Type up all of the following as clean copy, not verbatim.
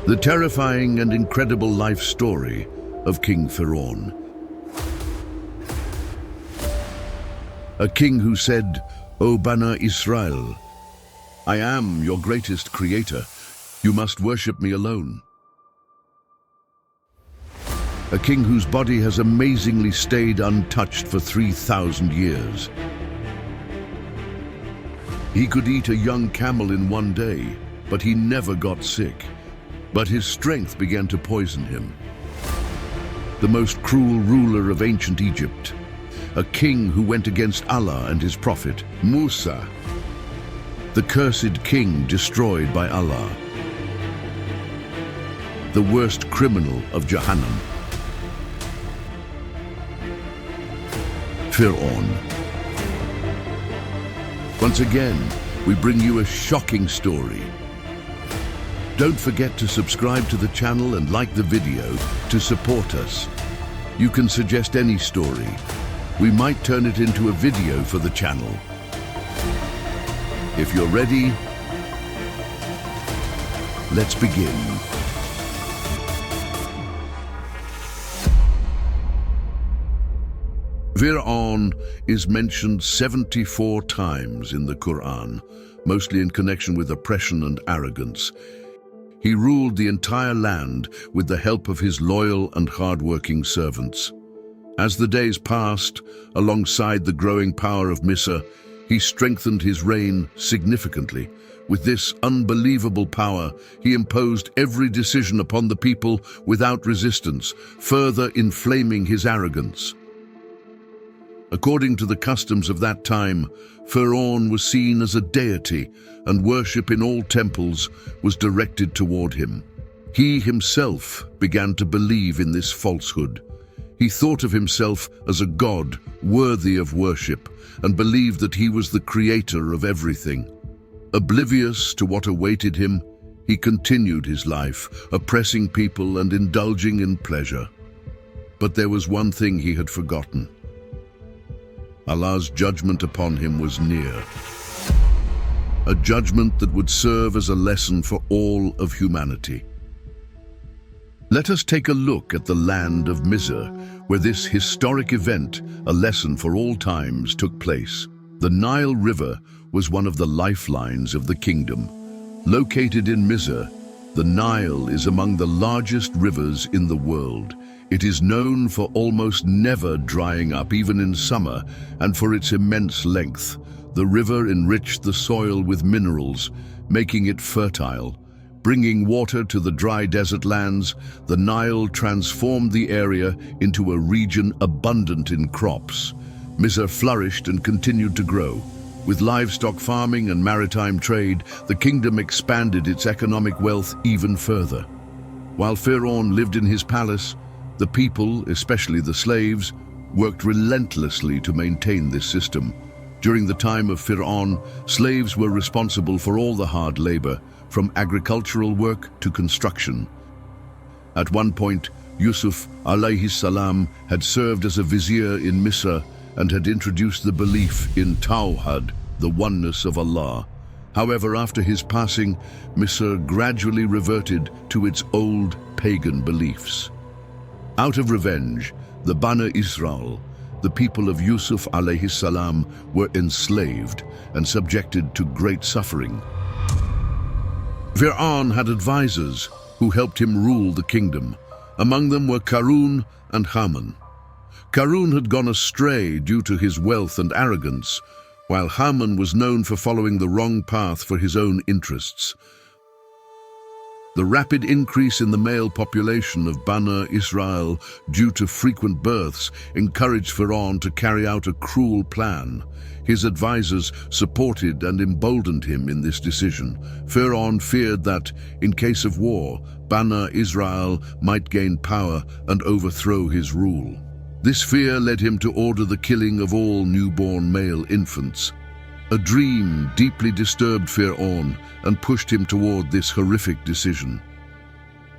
The terrifying and incredible life story of King Pharaoh. A king who said, "O Bani Israel, I am your greatest creator. You must worship me alone." A king whose body has amazingly stayed untouched for 3,000 years. He could eat a young camel in one day, but he never got sick. But his strength began to poison him. The most cruel ruler of ancient Egypt. A king who went against Allah and his prophet, Musa. The cursed king destroyed by Allah. The worst criminal of Jahannam. Firaun. Once again, we bring you a shocking story. Don't forget to subscribe to the channel and like the video to support us. You can suggest any story. We might turn it into a video for the channel. If you're ready, let's begin. Firaun is mentioned 74 times in the Qur'an, mostly in connection with oppression and arrogance. He ruled the entire land with the help of his loyal and hard-working servants. As the days passed, alongside the growing power of Musa, he strengthened his reign significantly. With this unbelievable power, he imposed every decision upon the people without resistance, further inflaming his arrogance. According to the customs of that time, Pharaoh was seen as a deity, and worship in all temples was directed toward him. He himself began to believe in this falsehood. He thought of himself as a god worthy of worship, and believed that he was the creator of everything. Oblivious to what awaited him, he continued his life, oppressing people and indulging in pleasure. But there was one thing he had forgotten. Allah's judgment upon him was near. A judgment that would serve as a lesson for all of humanity. Let us take a look at the land of Musa, where this historic event, a lesson for all times, took place. The Nile River was one of the lifelines of the kingdom. Located in Musa, the Nile is among the largest rivers in the world. It is known for almost never drying up, even in summer, and for its immense length. The river enriched the soil with minerals, making it fertile. Bringing water to the dry desert lands, the Nile transformed the area into a region abundant in crops. Musa flourished and continued to grow. With livestock farming and maritime trade, the kingdom expanded its economic wealth even further. While Pharaoh lived in his palace, the people, especially the slaves, worked relentlessly to maintain this system. During the time of Pharaoh, slaves were responsible for all the hard labor, from agricultural work to construction. At one point, Yusuf alayhi salam had served as a vizier in Musa and had introduced the belief in Tawhid, the oneness of Allah. However, after his passing, Musa gradually reverted to its old pagan beliefs. Out of revenge, the Bani Israel, the people of Yusuf alayhi salam, were enslaved and subjected to great suffering. Pharaoh had advisors who helped him rule the kingdom. Among them were Qur'an and Haman. Qur'an had gone astray due to his wealth and arrogance, while Haman was known for following the wrong path for his own interests. The rapid increase in the male population of Bani Israel due to frequent births encouraged Pharaoh to carry out a cruel plan. His advisors supported and emboldened him in this decision. Pharaoh feared that, in case of war, Bani Israel might gain power and overthrow his rule. This fear led him to order the killing of all newborn male infants. A dream deeply disturbed Pharaoh and pushed him toward this horrific decision.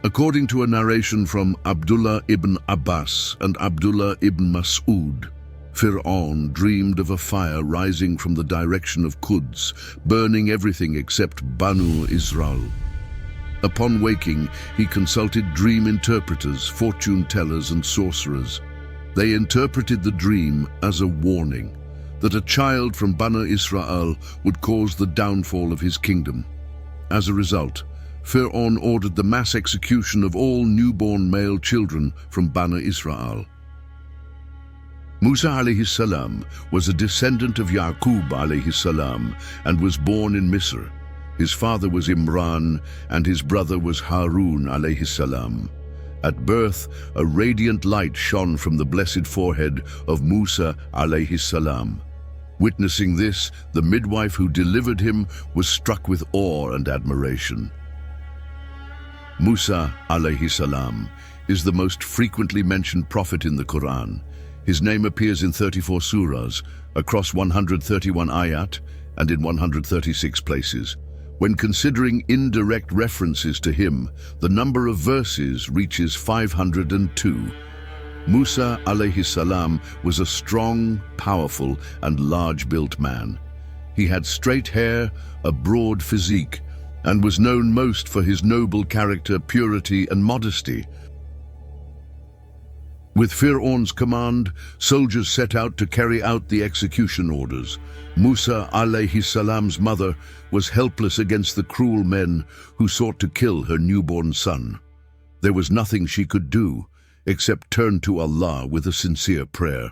According to a narration from Abdullah ibn Abbas and Abdullah ibn Mas'ud, Pharaoh dreamed of a fire rising from the direction of Quds, burning everything except Banu Israel. Upon waking, he consulted dream interpreters, fortune tellers, and sorcerers. They interpreted the dream as a warning that a child from Bani Israel would cause the downfall of his kingdom. As a result, Pharaoh ordered the mass execution of all newborn male children from Bani Israel. Musa alayhi salam was a descendant of Yaqub alayhi salam and was born in Misr. His father was Imran and his brother was Harun alayhi salam. At birth, a radiant light shone from the blessed forehead of Musa alayhi salam. Witnessing this, the midwife who delivered him was struck with awe and admiration. Musa alayhi salam is the most frequently mentioned prophet in the Qur'an. His name appears in 34 surahs, across 131 ayat, and in 136 places. When considering indirect references to him, the number of verses reaches 502. Musa alayhi salam was a strong, powerful, and large-built man. He had straight hair, a broad physique, and was known most for his noble character, purity, and modesty. With Pharaoh's command, soldiers set out to carry out the execution orders. Musa alayhi salam's mother was helpless against the cruel men who sought to kill her newborn son. There was nothing she could do except turn to Allah with a sincere prayer.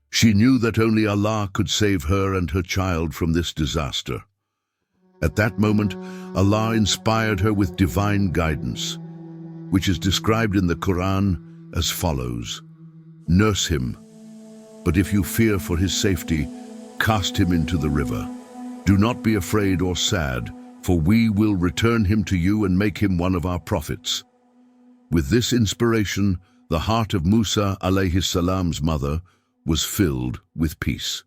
She knew that only Allah could save her and her child from this disaster. At that moment, Allah inspired her with divine guidance, which is described in the Qur'an as follows: "Nurse him, but if you fear for his safety, cast him into the river. Do not be afraid or sad, for we will return him to you and make him one of our prophets." With this inspiration, the heart of Musa alayhi salam's mother was filled with peace.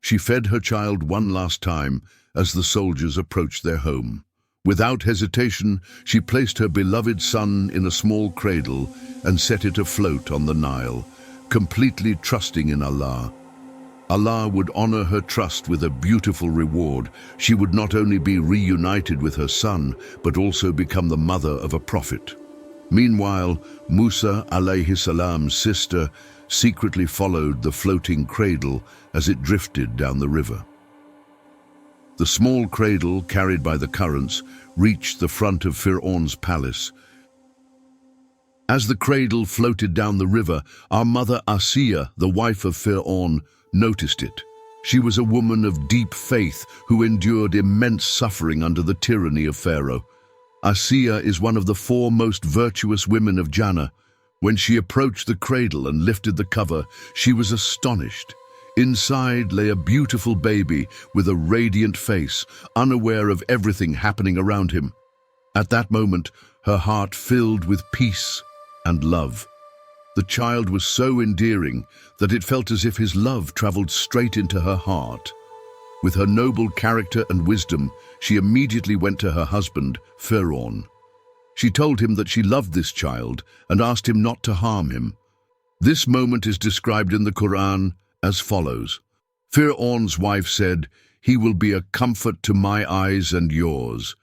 She fed her child one last time as the soldiers approached their home. Without hesitation, she placed her beloved son in a small cradle and set it afloat on the Nile, completely trusting in Allah. Allah would honor her trust with a beautiful reward. She would not only be reunited with her son, but also become the mother of a prophet. Meanwhile, Musa alayhi salam's sister secretly followed the floating cradle as it drifted down the river. The small cradle, carried by the currents, reached the front of Pharaoh's palace. As the cradle floated down the river, our mother Asiya, the wife of Pharaoh, noticed it. She was a woman of deep faith who endured immense suffering under the tyranny of Pharaoh. Asiya is one of the 4 most virtuous women of Jannah. When she approached the cradle and lifted the cover, she was astonished. Inside lay a beautiful baby with a radiant face, unaware of everything happening around him. At that moment, her heart filled with peace and love. The child was so endearing that it felt as if his love traveled straight into her heart. With her noble character and wisdom, she immediately went to her husband, Pharaoh. She told him that she loved this child and asked him not to harm him. This moment is described in the Qur'an as follows: Pharaoh's wife said, "He will be a comfort to my eyes and yours.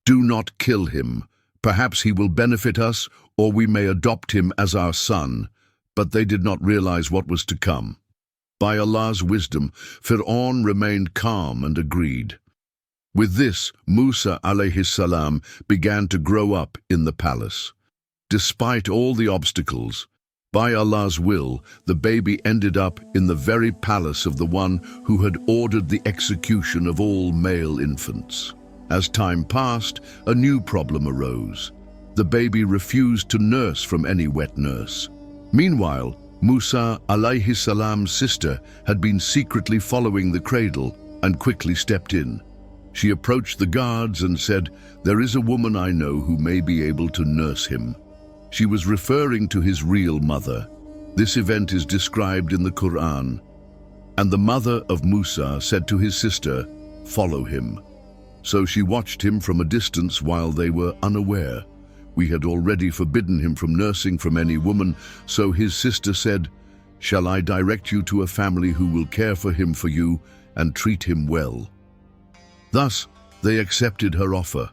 Do not kill him. Perhaps he will benefit us, or we may adopt him as our son." But they did not realize what was to come. By Allah's wisdom, Pharaoh remained calm and agreed. With this, Musa alayhi salam began to grow up in the palace. Despite all the obstacles, by Allah's will, the baby ended up in the very palace of the one who had ordered the execution of all male infants. As time passed, a new problem arose. The baby refused to nurse from any wet nurse. Meanwhile, Musa alayhi salam's sister had been secretly following the cradle and quickly stepped in. She approached the guards and said, "There is a woman I know who may be able to nurse him." She was referring to his real mother. This event is described in the Qur'an. And the mother of Musa said to his sister, "Follow him." So she watched him from a distance while they were unaware. We had already forbidden him from nursing from any woman, so his sister said, "Shall I direct you to a family who will care for him for you and treat him well?" Thus, they accepted her offer.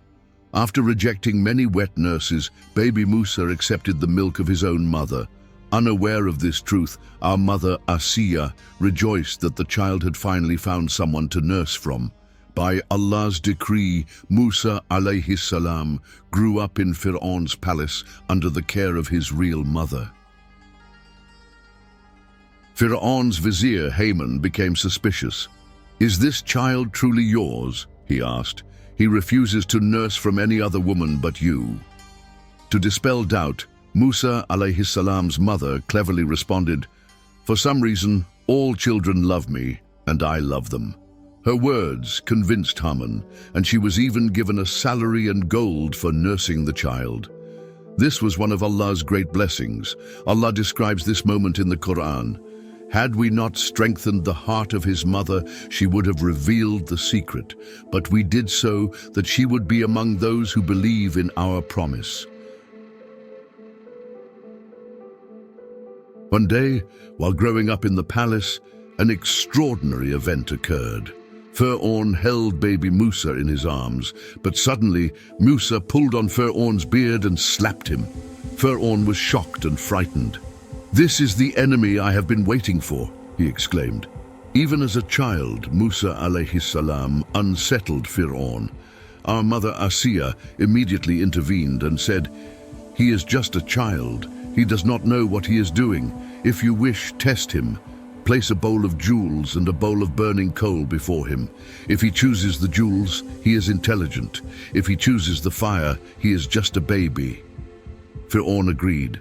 After rejecting many wet nurses, baby Musa accepted the milk of his own mother. Unaware of this truth, our mother Asiya rejoiced that the child had finally found someone to nurse from. By Allah's decree, Musa alayhi salam grew up in Firawn's palace under the care of his real mother. Firawn's vizier Haman became suspicious. "Is this child truly yours?" he asked. "He refuses to nurse from any other woman but you." To dispel doubt, Musa alayhi salam's mother cleverly responded, "For some reason, all children love me, and I love them." Her words convinced Haman, and she was even given a salary and gold for nursing the child. This was one of Allah's great blessings. Allah describes this moment in the Qur'an. "Had we not strengthened the heart of his mother, she would have revealed the secret, but we did so that she would be among those who believe in our promise." One day, while growing up in the palace, an extraordinary event occurred. Pharaoh held baby Musa in his arms, but suddenly Musa pulled on Pharaoh's beard and slapped him. Pharaoh was shocked and frightened. "This is the enemy I have been waiting for," he exclaimed. Even as a child, Musa alayhi salam unsettled Pharaoh. Our mother Asiya immediately intervened and said, "He is just a child. He does not know what he is doing. If you wish, test him. Place a bowl of jewels and a bowl of burning coal before him. If he chooses the jewels, he is intelligent. If he chooses the fire, he is just a baby." Pharaoh agreed.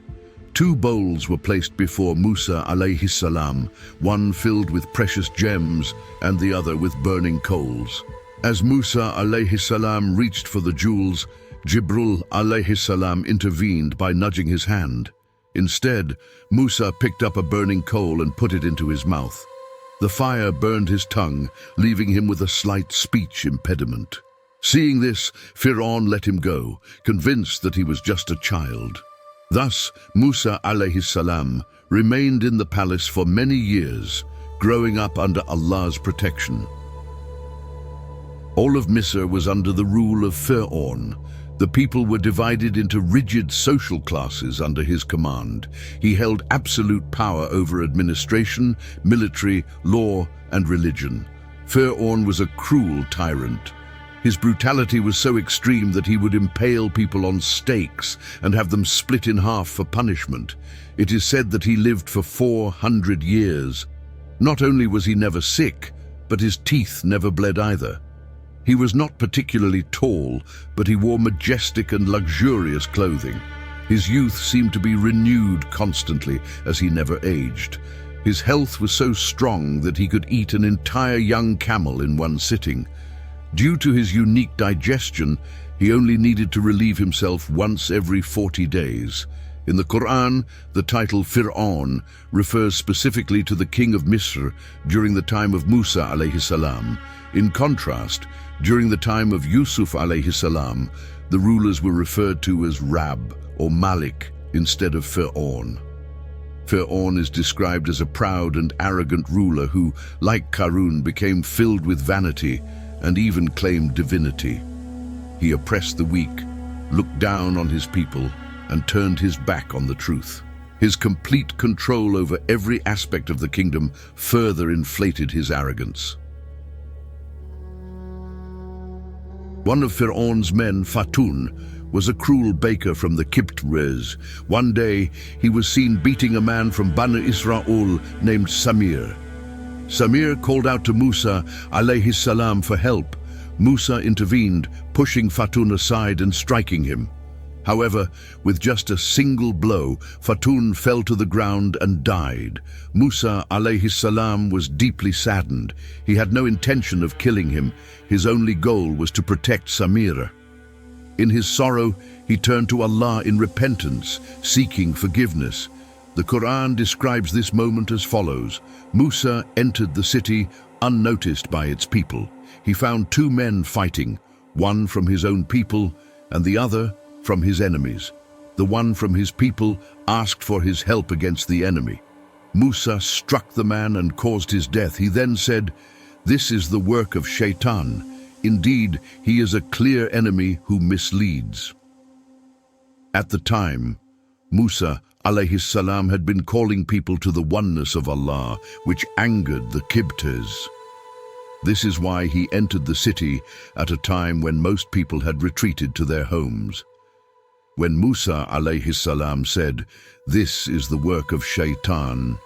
2 bowls were placed before Musa alayhi salam, one filled with precious gems and the other with burning coals. As Musa alayhi salam reached for the jewels, Jibril alayhi salam intervened by nudging his hand. Instead, Musa picked up a burning coal and put it into his mouth. The fire burned his tongue, leaving him with a slight speech impediment. Seeing this, Pharaoh let him go, convinced that he was just a child. Thus, Musa alayhi salam remained in the palace for many years, growing up under Allah's protection. All of Misr was under the rule of Pharaoh. The people were divided into rigid social classes under his command. He held absolute power over administration, military, law, and religion. Pharaoh was a cruel tyrant. His brutality was so extreme that he would impale people on stakes and have them split in half for punishment. It is said that he lived for 400 years. Not only was he never sick, but his teeth never bled either. He was not particularly tall, but he wore majestic and luxurious clothing. His youth seemed to be renewed constantly as he never aged. His health was so strong that he could eat an entire young camel in one sitting. Due to his unique digestion, he only needed to relieve himself once every 40 days. In the Qur'an, the title Firaun refers specifically to the king of Misr during the time of Musa alayhi salam. In contrast, during the time of Yusuf alayhi salam, the rulers were referred to as Rab or Malik instead of Pharaoh. Pharaoh is described as a proud and arrogant ruler who, like Qarun, became filled with vanity and even claimed divinity. He oppressed the weak, looked down on his people, and turned his back on the truth. His complete control over every aspect of the kingdom further inflated his arrogance. One of Pharaoh's men, Fatun, was a cruel baker from the Kiptwez. One day, he was seen beating a man from Bani Israel named Samir. Samir called out to Musa alayhi salam for help. Musa intervened, pushing Fatun aside and striking him. However, with just a single blow, Fatun fell to the ground and died. Musa alayhi salam was deeply saddened. He had no intention of killing him. His only goal was to protect Samir. In his sorrow, he turned to Allah in repentance, seeking forgiveness. The Qur'an describes this moment as follows. Musa entered the city unnoticed by its people. He found 2 men fighting, one from his own people and the other from his enemies. The one from his people asked for his help against the enemy. Musa struck the man and caused his death. He then said, "This is the work of Shaitan. Indeed, he is a clear enemy who misleads. At the time, Musa alayhi salam had been calling people to the oneness of Allah, which angered the Qibtis. This is why he entered the city at a time when most people had retreated to their homes. When Musa alayhi salam said, "This is the work of Shaitan,"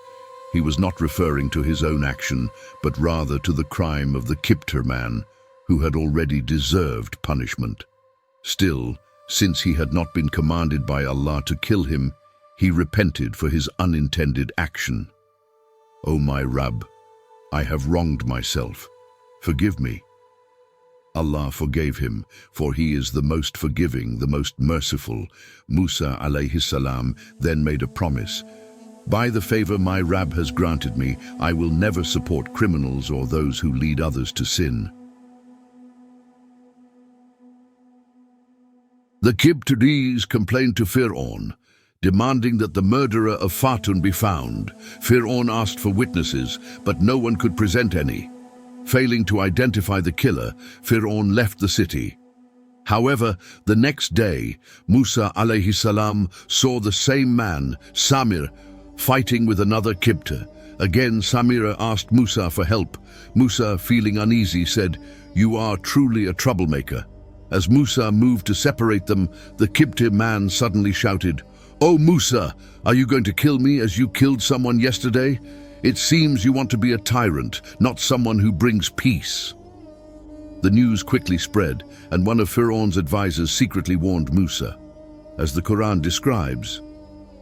he was not referring to his own action, but rather to the crime of the Qibtir man, who had already deserved punishment. Still, since he had not been commanded by Allah to kill him, he repented for his unintended action. "O my Rabb, I have wronged myself. Forgive me." Allah forgave him, for he is the most forgiving, the most merciful. Musa alayhi salam then made a promise. "By the favor my Rabb has granted me, I will never support criminals or those who lead others to sin." The Qibtis complained to Pharaoh, demanding that the murderer of Firaun be found. Pharaoh asked for witnesses, but no one could present any. Failing to identify the killer, Pharaoh left the city. However, the next day, Musa alayhi salam saw the same man, Samir, fighting with another Qibti. Again, Samira asked Musa for help. Musa, feeling uneasy, said, "You are truly a troublemaker." As Musa moved to separate them, the Qibti man suddenly shouted, "Oh Musa, are you going to kill me as you killed someone yesterday? It seems you want to be a tyrant, not someone who brings peace." The news quickly spread, and one of Pharaoh's advisors secretly warned Musa. As the Quran describes,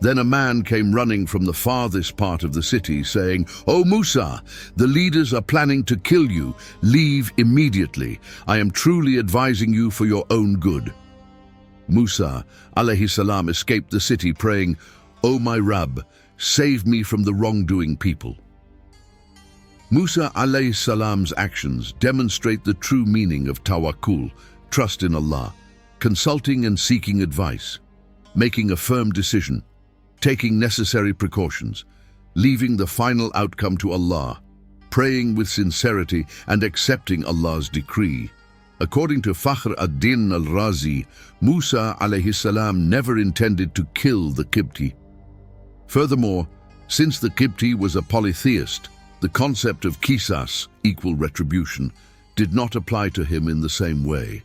then a man came running from the farthest part of the city, saying, "O Musa, the leaders are planning to kill you. Leave immediately. I am truly advising you for your own good." Musa alayhi salam escaped the city, praying, "O my Rabb, save me from the wrongdoing people." Musa alayhi salam's actions demonstrate the true meaning of tawakkul, trust in Allah, consulting and seeking advice, making a firm decision, taking necessary precautions, leaving the final outcome to Allah, praying with sincerity and accepting Allah's decree. According to Fakhr ad-Din al-Razi, Musa alayhi salam never intended to kill the Qibti. Furthermore, since the Qibti was a polytheist, the concept of qisas, equal retribution, did not apply to him in the same way.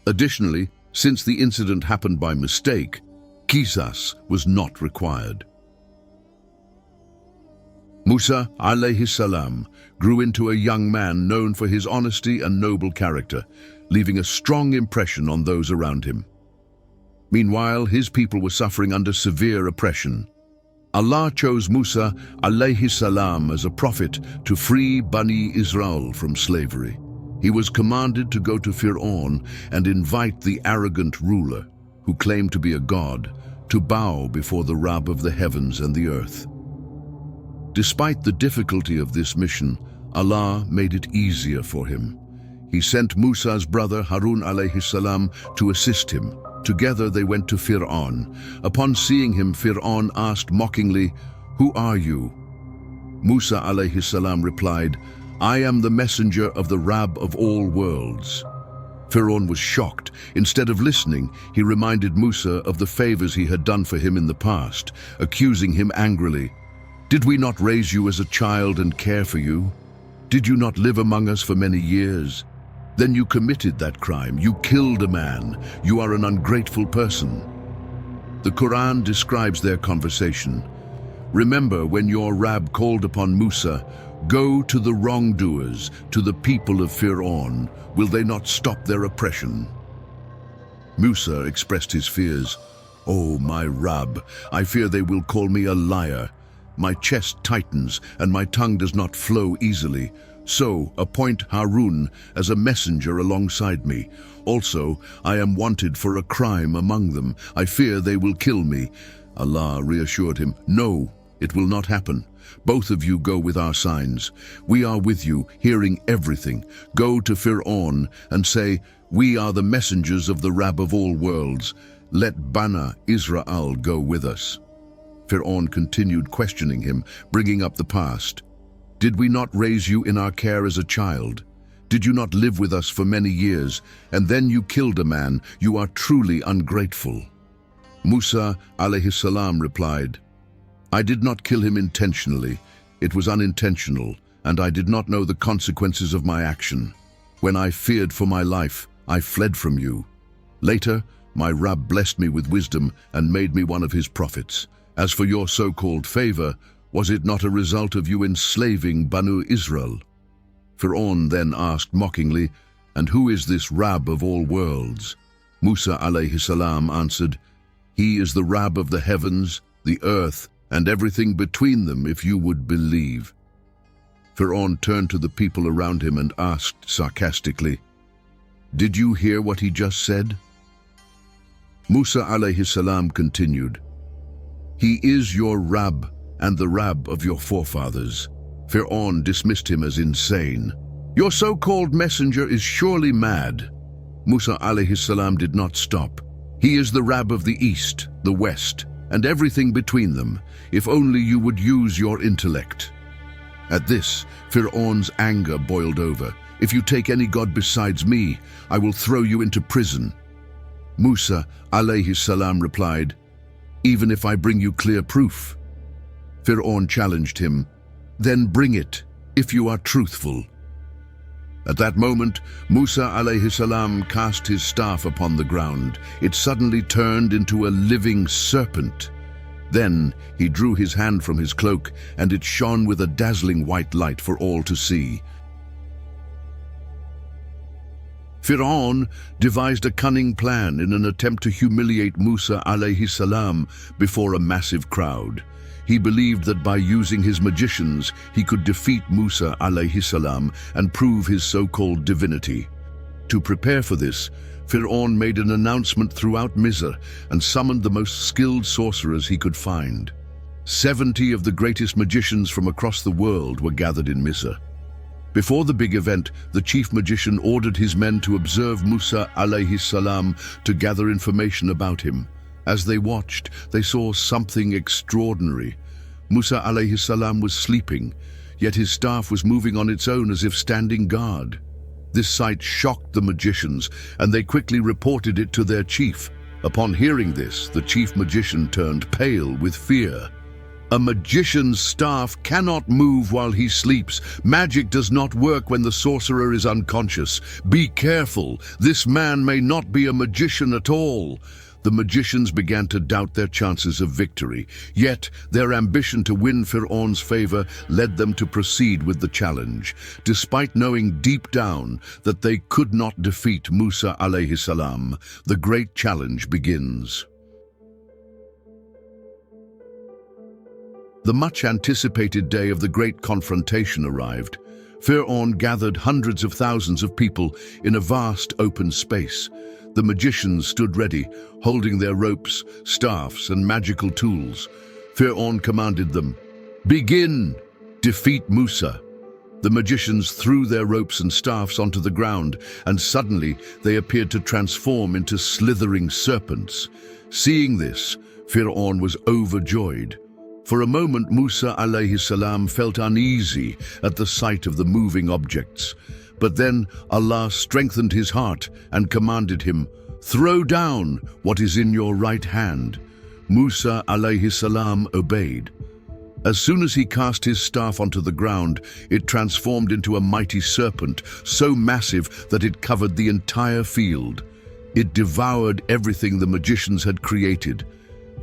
Additionally, since the incident happened by mistake, qisas was not required. Musa alayhi salam grew into a young man known for his honesty and noble character, leaving a strong impression on those around him. Meanwhile, his people were suffering under severe oppression. Allah chose Musa alayhi salam as a prophet to free Bani Israel from slavery. He was commanded to go to Pharaoh and invite the arrogant ruler, who claimed to be a god, to bow before the Rabb of the heavens and the earth. Despite the difficulty of this mission, Allah made it easier for him. He sent Musa's brother Harun alayhi salam to assist him. Together they went to Pharaoh. Upon seeing him, Pharaoh asked mockingly, "Who are you?" Musa alayhi salam replied, "I am the messenger of the Rabb of all worlds." Pharaoh was shocked. Instead of listening, he reminded Musa of the favors he had done for him in the past, accusing him angrily. "Did we not raise you as a child and care for you? Did you not live among us for many years? Then you committed that crime. You killed a man. You are an ungrateful person." The Qur'an describes their conversation. "Remember when your Rabb called upon Musa, 'Go to the wrongdoers, to the people of Pharaoh. Will they not stop their oppression?' Musa expressed his fears. "Oh, my Rabb, I fear they will call me a liar. My chest tightens and my tongue does not flow easily. So appoint Harun as a messenger alongside me. Also, I am wanted for a crime among them. I fear they will kill me." Allah reassured him, "No, it will not happen. Both of you go with our signs. We are with you, hearing everything. Go to Pharaoh and say, 'We are the messengers of the Rabb of all worlds. Let Bani Israel go with us.'" Pharaoh continued questioning him, bringing up the past. "Did we not raise you in our care as a child? Did you not live with us for many years, and then you killed a man? You are truly ungrateful." Musa alayhi salam replied, "I did not kill him intentionally. It was unintentional, and I did not know the consequences of my action. When I feared for my life, I fled from you. Later, my Rabb blessed me with wisdom and made me one of his prophets. As for your so-called favor, was it not a result of you enslaving Banu Israel?" Pharaoh then asked mockingly, "And who is this Rabb of all worlds?" Musa alayhi salam answered, "He is the Rabb of the heavens, the earth, and everything between them, if you would believe." Pharaoh turned to the people around him and asked sarcastically, "Did you hear what he just said?" Musa alayhi salam continued, "He is your Rabb and the Rabb of your forefathers." Pharaoh dismissed him as insane. "Your so-called messenger is surely mad." Musa alayhi salam did not stop. "He is the Rabb of the East, the West, and everything between them, if only you would use your intellect." At this, Pharaoh's anger boiled over. "If you take any god besides me, I will throw you into prison." Musa alayhi salam replied, "Even if I bring you clear proof?" Pharaoh challenged him, "Then bring it, if you are truthful." At that moment, Musa alayhi salam cast his staff upon the ground. It suddenly turned into a living serpent. Then he drew his hand from his cloak, and it shone with a dazzling white light for all to see. Pharaoh devised a cunning plan in an attempt to humiliate Musa alayhi salam before a massive crowd. He believed that by using his magicians, he could defeat Musa alayhi salam and prove his so-called divinity. To prepare for this, Pharaoh made an announcement throughout Misr and summoned the most skilled sorcerers he could find. 70 of the greatest magicians from across the world were gathered in Misr. Before the big event, the chief magician ordered his men to observe Musa alayhi salam to gather information about him. As they watched, they saw something extraordinary. Musa alayhi salam was sleeping, yet his staff was moving on its own as if standing guard. This sight shocked the magicians, and they quickly reported it to their chief. Upon hearing this, the chief magician turned pale with fear. "A magician's staff cannot move while he sleeps. Magic does not work when the sorcerer is unconscious. Be careful, this man may not be a magician at all." The magicians began to doubt their chances of victory, yet their ambition to win Pharaoh's favor led them to proceed with the challenge, despite knowing deep down that they could not defeat Musa alayhi salam. The great challenge begins. The much-anticipated day of the great confrontation arrived. Pharaoh gathered hundreds of thousands of people in a vast open space. The magicians stood ready, holding their ropes, staffs, and magical tools. Pharaoh commanded them, "Begin! Defeat Musa." The magicians threw their ropes and staffs onto the ground, and suddenly they appeared to transform into slithering serpents. Seeing this, Pharaoh was overjoyed. For a moment, Musa alayhi salam felt uneasy at the sight of the moving objects. But then Allah strengthened his heart and commanded him, "Throw down what is in your right hand." Musa alayhi salam obeyed. As soon as he cast his staff onto the ground, it transformed into a mighty serpent, so massive that it covered the entire field. It devoured everything the magicians had created.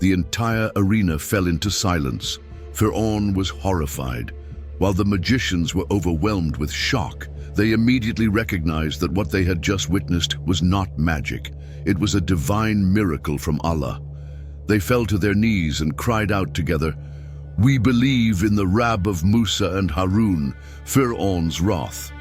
The entire arena fell into silence. Pharaoh was horrified. While the magicians were overwhelmed with shock, they immediately recognized that what they had just witnessed was not magic. It was a divine miracle from Allah. They fell to their knees and cried out together, "We believe in the Rabb of Musa and Harun." Pharaoh's wrath.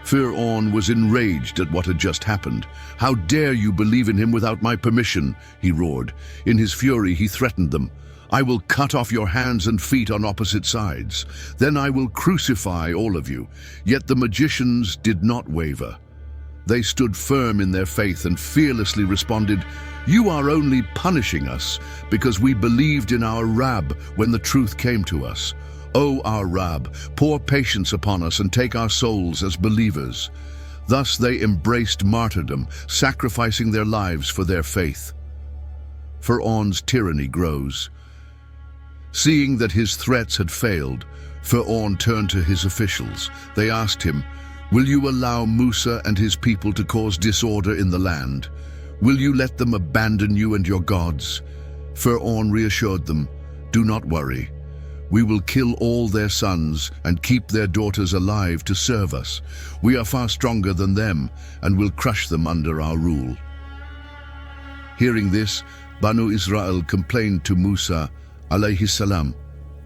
Pharaoh was enraged at what had just happened. "How dare you believe in him without my permission?" he roared. In his fury, he threatened them. "I will cut off your hands and feet on opposite sides. Then I will crucify all of you." Yet the magicians did not waver. They stood firm in their faith and fearlessly responded, "You are only punishing us because we believed in our Rabb when the truth came to us. O our Rab, pour patience upon us and take our souls as believers. Thus they embraced martyrdom, sacrificing their lives for their faith. Pharaoh's tyranny grows. Seeing that his threats had failed, Pharaoh turned to his officials. They asked him, "Will you allow Musa and his people to cause disorder in the land? Will you let them abandon you and your gods?" Pharaoh reassured them, "Do not worry. We will kill all their sons and keep their daughters alive to serve us. We are far stronger than them and will crush them under our rule." Hearing this, Banu Israel complained to Musa, alayhi salam,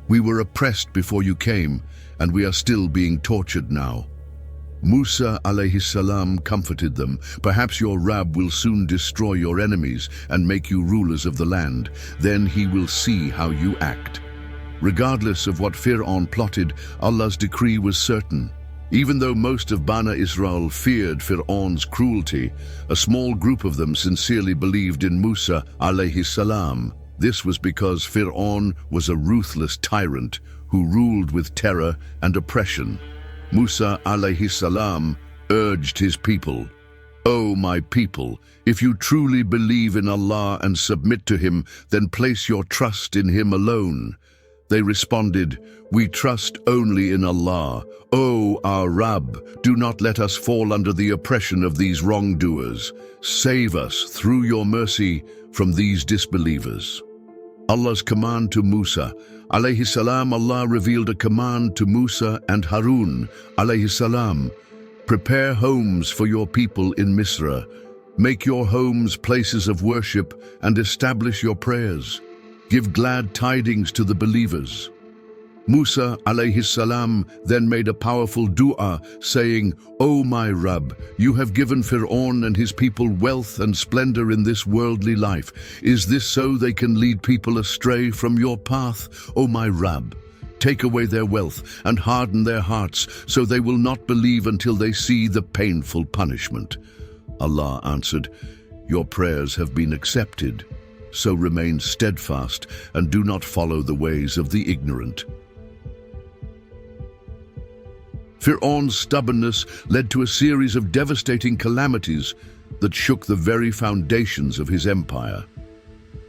"We were oppressed before you came, and we are still being tortured now." Musa alayhi salam comforted them, "Perhaps your Rab will soon destroy your enemies and make you rulers of the land. Then he will see how you act." Regardless of what Pharaoh plotted, Allah's decree was certain. Even though most of Bani Israel feared Pharaoh's cruelty, a small group of them sincerely believed in Musa alayhi salam. This was because Pharaoh was a ruthless tyrant who ruled with terror and oppression. Musa alayhi salam urged his people, "O my people, if you truly believe in Allah and submit to Him, then place your trust in Him alone." They responded, "We trust only in Allah. O our Rabb, do not let us fall under the oppression of these wrongdoers. Save us through your mercy from these disbelievers." Allah's command to Musa alayhi salam. Allah revealed a command to Musa and Harun alayhi salam. "Prepare homes for your people in Misra. Make your homes places of worship and establish your prayers. Give glad tidings to the believers." Musa alayhi salam then made a powerful dua, saying, "O my Rabb, you have given Pharaoh and his people wealth and splendor in this worldly life. Is this so they can lead people astray from your path? O my Rabb, take away their wealth and harden their hearts, so they will not believe until they see the painful punishment." Allah answered, "Your prayers have been accepted. So remain steadfast and do not follow the ways of the ignorant." Pharaoh's stubbornness led to a series of devastating calamities that shook the very foundations of his empire.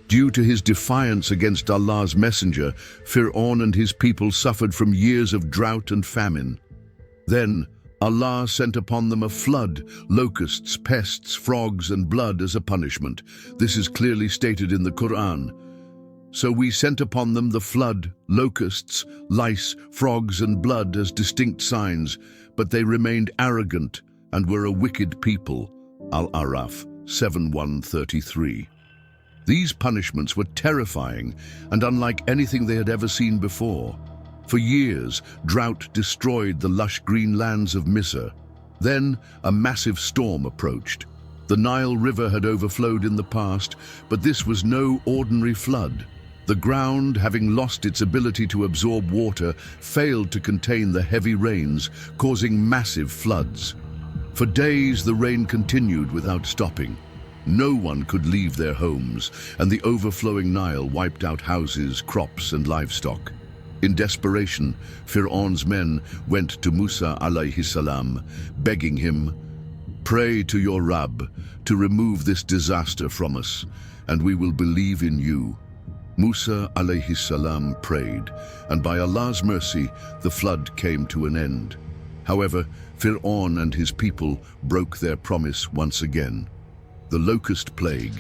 Due to his defiance against Allah's messenger, Pharaoh and his people suffered from years of drought and famine. Then Allah sent upon them a flood, locusts, pests, frogs, and blood as a punishment. This is clearly stated in the Qur'an. "So we sent upon them the flood, locusts, lice, frogs, and blood as distinct signs, but they remained arrogant and were a wicked people." Al-Araf 7:133. These punishments were terrifying and unlike anything they had ever seen before. For years, drought destroyed the lush green lands of Misr. Then, a massive storm approached. The Nile River had overflowed in the past, but this was no ordinary flood. The ground, having lost its ability to absorb water, failed to contain the heavy rains, causing massive floods. For days, the rain continued without stopping. No one could leave their homes, and the overflowing Nile wiped out houses, crops, and livestock. In desperation, Pharaoh's men went to Musa alayhi salam, begging him, "Pray to your Rabb to remove this disaster from us, and we will believe in you." Musa alayhi salam prayed, and by Allah's mercy, the flood came to an end. However, Pharaoh and his people broke their promise once again. The locust plague.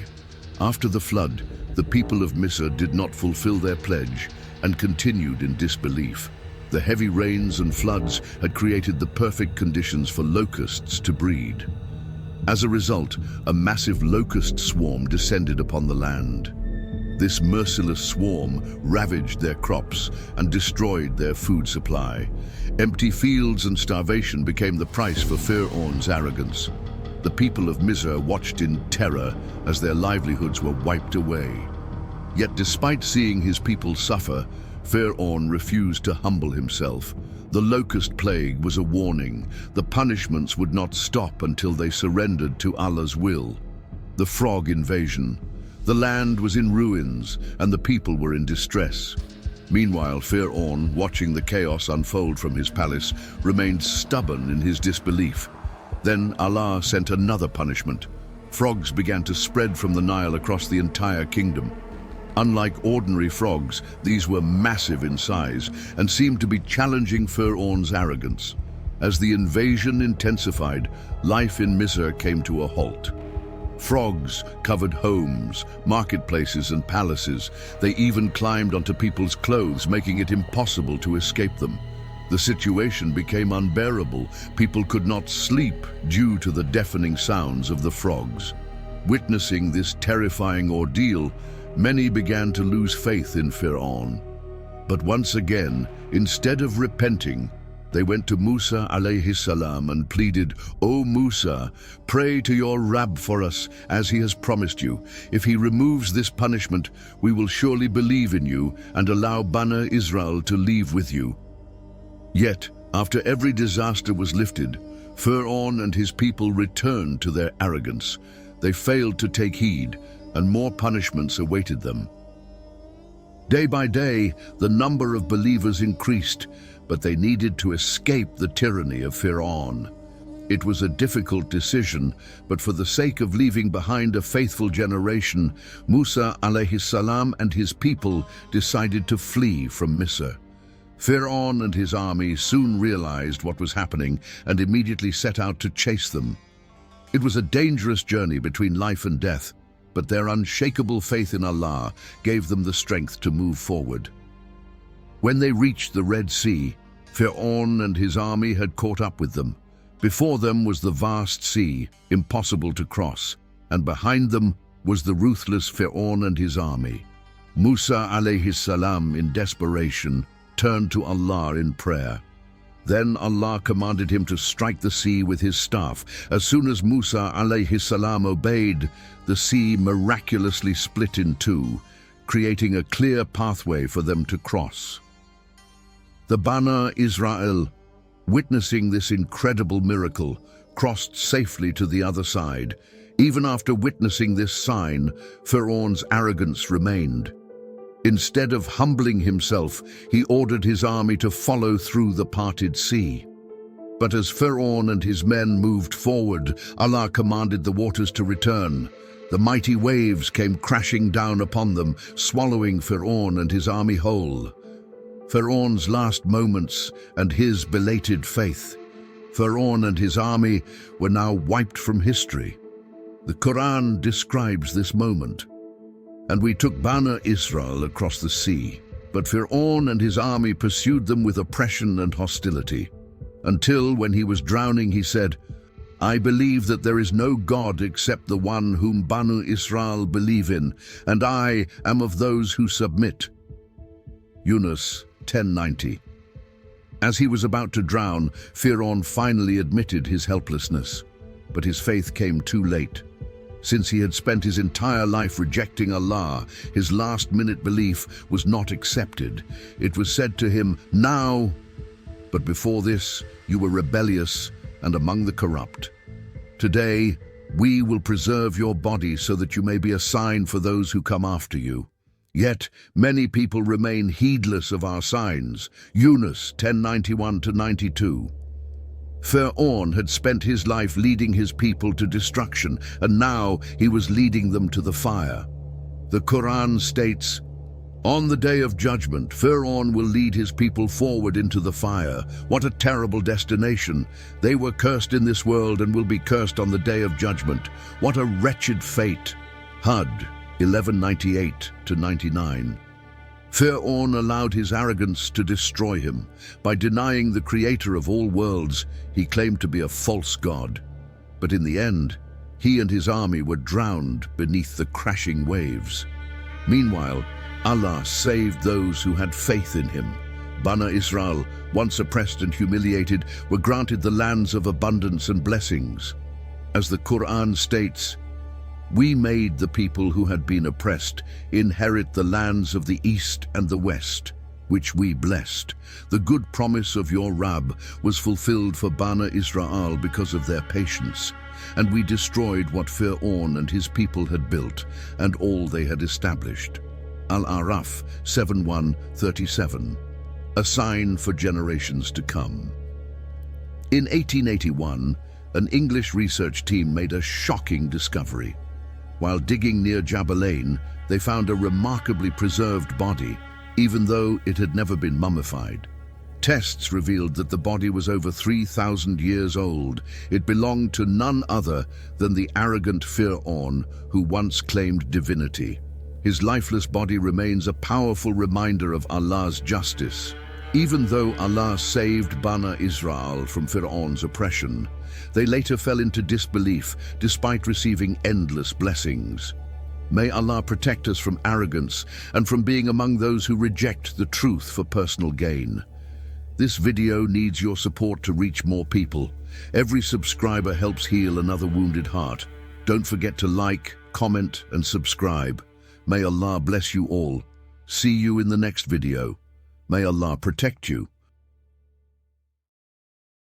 After the flood, the people of Misr did not fulfill their pledge and continued in disbelief. The heavy rains and floods had created the perfect conditions for locusts to breed. As a result, a massive locust swarm descended upon the land. This merciless swarm ravaged their crops and destroyed their food supply. Empty fields and starvation became the price for Pharaoh's arrogance. The people of Misr watched in terror as their livelihoods were wiped away. Yet despite seeing his people suffer, Pharaoh refused to humble himself. The locust plague was a warning. The punishments would not stop until they surrendered to Allah's will. The frog invasion. The land was in ruins and the people were in distress. Meanwhile, Firaun, watching the chaos unfold from his palace, remained stubborn in his disbelief. Then Allah sent another punishment. Frogs began to spread from the Nile across the entire kingdom. Unlike ordinary frogs, these were massive in size and seemed to be challenging Firaun's arrogance. As the invasion intensified, life in Misr came to a halt. Frogs covered homes, marketplaces, and palaces. They even climbed onto people's clothes, making it impossible to escape them. The situation became unbearable. People could not sleep due to the deafening sounds of the frogs. Witnessing this terrifying ordeal, many began to lose faith in Firaun. But once again, instead of repenting, they went to Musa alayhi salam and pleaded, "O Musa, pray to your Rabb for us, as he has promised you. If he removes this punishment, we will surely believe in you and allow Bani Israel to leave with you." Yet, after every disaster was lifted, Pharaoh and his people returned to their arrogance. They failed to take heed, and more punishments awaited them. Day by day, the number of believers increased, but they needed to escape the tyranny of Pharaoh. It was a difficult decision, but for the sake of leaving behind a faithful generation, Musa alayhi salam and his people decided to flee from Misr. Pharaoh and his army soon realized what was happening and immediately set out to chase them. It was a dangerous journey between life and death, but their unshakable faith in Allah gave them the strength to move forward. When they reached the Red Sea, Pharaoh and his army had caught up with them. Before them was the vast sea, impossible to cross, and behind them was the ruthless Pharaoh and his army. Musa alayhi salam, in desperation, turned to Allah in prayer. Then Allah commanded him to strike the sea with his staff. As soon as Musa alayhi salam obeyed, the sea miraculously split in two, creating a clear pathway for them to cross. The Bani Israel, witnessing this incredible miracle, crossed safely to the other side. Even after witnessing this sign, Pharaoh's arrogance remained. Instead of humbling himself, he ordered his army to follow through the parted sea. But as Pharaoh and his men moved forward, Allah commanded the waters to return. The mighty waves came crashing down upon them, swallowing Pharaoh and his army whole. Pharaoh's last moments and his belated faith. Pharaoh and his army were now wiped from history. The Qur'an describes this moment. And we took Bani Israel across the sea, but Pharaoh and his army pursued them with oppression and hostility. Until, when he was drowning, he said, "I believe that there is no God except the one whom Bani Israel believe in, and I am of those who submit." Yunus 10:90. As he was about to drown, Pharaoh finally admitted his helplessness, but his faith came too late. Since he had spent his entire life rejecting Allah, his last-minute belief was not accepted. It was said to him, "Now, but before this, you were rebellious and among the corrupt. Today, we will preserve your body so that you may be a sign for those who come after you." Yet, many people remain heedless of our signs. Yunus 10:91-92. Pharaoh had spent his life leading his people to destruction, and now he was leading them to the fire. The Qur'an states, "On the day of judgment, Pharaoh will lead his people forward into the fire. What a terrible destination! They were cursed in this world and will be cursed on the day of judgment. What a wretched fate!" Hud 11:98-99. Pharaoh allowed his arrogance to destroy him. By denying the creator of all worlds, he claimed to be a false god. But in the end, he and his army were drowned beneath the crashing waves. Meanwhile, Allah saved those who had faith in him. Bani Israel, once oppressed and humiliated, were granted the lands of abundance and blessings. As the Qur'an states, "We made the people who had been oppressed inherit the lands of the east and the west, which we blessed. The good promise of your Rabb was fulfilled for Bani Israel because of their patience, and we destroyed what Pharaoh and his people had built and all they had established." Al-Araf 7:1-37, a sign for generations to come. In 1881, an English research team made a shocking discovery. While digging near Jabalain, they found a remarkably preserved body, even though it had never been mummified. Tests revealed that the body was over 3,000 years old. It belonged to none other than the arrogant Pharaoh who once claimed divinity. His lifeless body remains a powerful reminder of Allah's justice. Even though Allah saved Bani Israel from Pharaoh's oppression, they later fell into disbelief despite receiving endless blessings. May Allah protect us from arrogance and from being among those who reject the truth for personal gain. This video needs your support to reach more people. Every subscriber helps heal another wounded heart. Don't forget to like, comment, and subscribe. May Allah bless you all. See you in the next video. May Allah protect you.